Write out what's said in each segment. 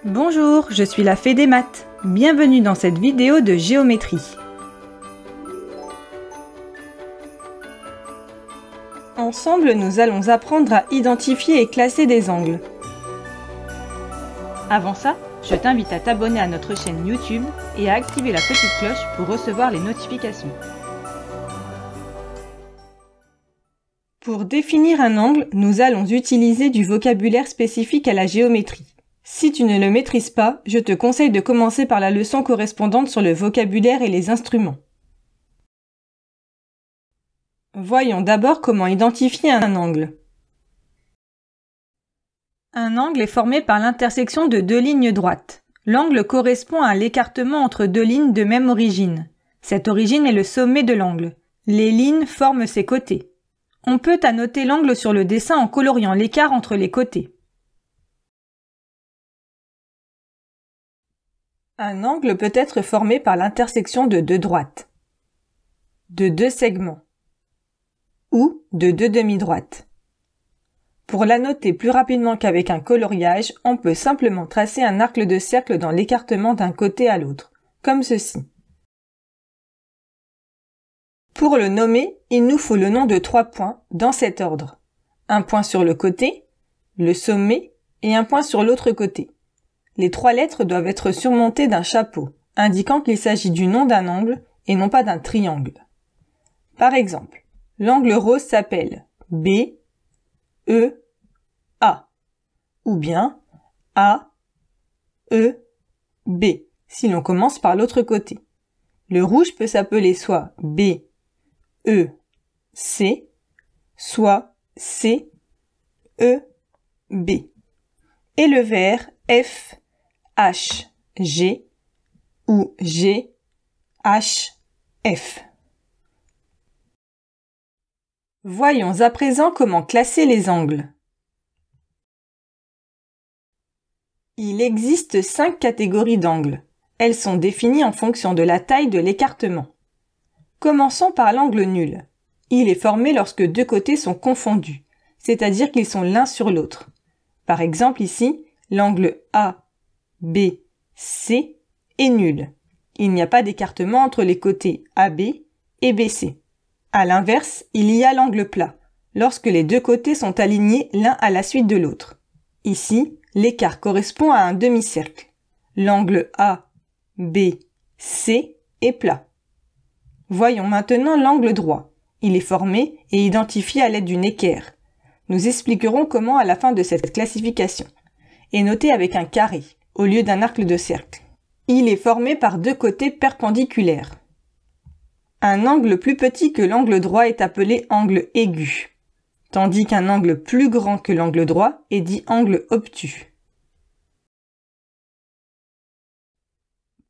Bonjour, je suis la fée des maths. Bienvenue dans cette vidéo de géométrie. Ensemble, nous allons apprendre à identifier et classer des angles. Avant ça, je t'invite à t'abonner à notre chaîne YouTube et à activer la petite cloche pour recevoir les notifications. Pour définir un angle, nous allons utiliser du vocabulaire spécifique à la géométrie. Si tu ne le maîtrises pas, je te conseille de commencer par la leçon correspondante sur le vocabulaire et les instruments. Voyons d'abord comment identifier un angle. Un angle est formé par l'intersection de deux lignes droites. L'angle correspond à l'écartement entre deux lignes de même origine. Cette origine est le sommet de l'angle. Les lignes forment ses côtés. On peut annoter l'angle sur le dessin en coloriant l'écart entre les côtés. Un angle peut être formé par l'intersection de deux droites, de deux segments ou de deux demi-droites. Pour l'annoter plus rapidement qu'avec un coloriage, on peut simplement tracer un arc de cercle dans l'écartement d'un côté à l'autre, comme ceci. Pour le nommer, il nous faut le nom de 3 points dans cet ordre. Un point sur le côté, le sommet et un point sur l'autre côté. Les 3 lettres doivent être surmontées d'un chapeau, indiquant qu'il s'agit du nom d'un angle et non pas d'un triangle. Par exemple, l'angle rose s'appelle B, E, A, ou bien A, E, B, si l'on commence par l'autre côté. Le rouge peut s'appeler soit B, E, C, soit C, E, B. Et le vert F, H, G ou G, H, F. Voyons à présent comment classer les angles. Il existe 5 catégories d'angles. Elles sont définies en fonction de la taille de l'écartement. Commençons par l'angle nul. Il est formé lorsque deux côtés sont confondus, c'est-à-dire qu'ils sont l'un sur l'autre. Par exemple ici, l'angle A, B, C est nul. Il n'y a pas d'écartement entre les côtés AB et BC. À l'inverse, il y a l'angle plat, lorsque les deux côtés sont alignés l'un à la suite de l'autre. Ici, l'écart correspond à un demi-cercle. L'angle A, B, C est plat. Voyons maintenant l'angle droit. Il est formé et identifié à l'aide d'une équerre. Nous expliquerons comment à la fin de cette classification. Et noté avec un carré, au lieu d'un arc de cercle. Il est formé par deux côtés perpendiculaires. Un angle plus petit que l'angle droit est appelé angle aigu, tandis qu'un angle plus grand que l'angle droit est dit angle obtus.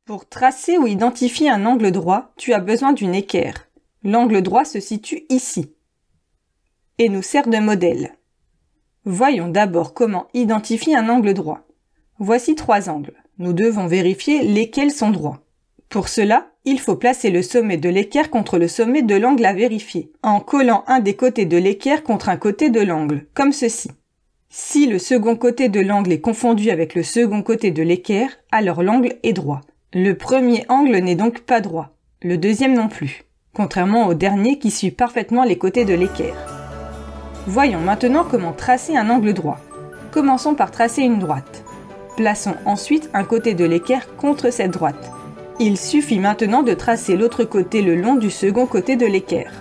Pour tracer ou identifier un angle droit, tu as besoin d'une équerre. L'angle droit se situe ici et nous sert de modèle. Voyons d'abord comment identifier un angle droit. Voici 3 angles. Nous devons vérifier lesquels sont droits. Pour cela, il faut placer le sommet de l'équerre contre le sommet de l'angle à vérifier, en collant un des côtés de l'équerre contre un côté de l'angle, comme ceci. Si le second côté de l'angle est confondu avec le second côté de l'équerre, alors l'angle est droit. Le premier angle n'est donc pas droit, le deuxième non plus, contrairement au dernier qui suit parfaitement les côtés de l'équerre. Voyons maintenant comment tracer un angle droit. Commençons par tracer une droite. Plaçons ensuite un côté de l'équerre contre cette droite. Il suffit maintenant de tracer l'autre côté le long du second côté de l'équerre.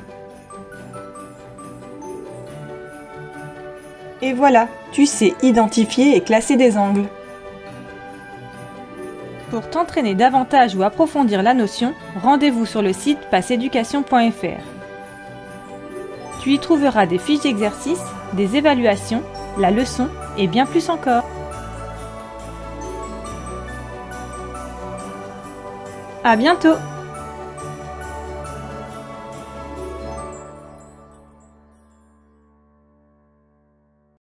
Et voilà, tu sais identifier et classer des angles. Pour t'entraîner davantage ou approfondir la notion, rendez-vous sur le site passeeducation.fr. Tu y trouveras des fiches d'exercices, des évaluations, la leçon et bien plus encore. À bientôt!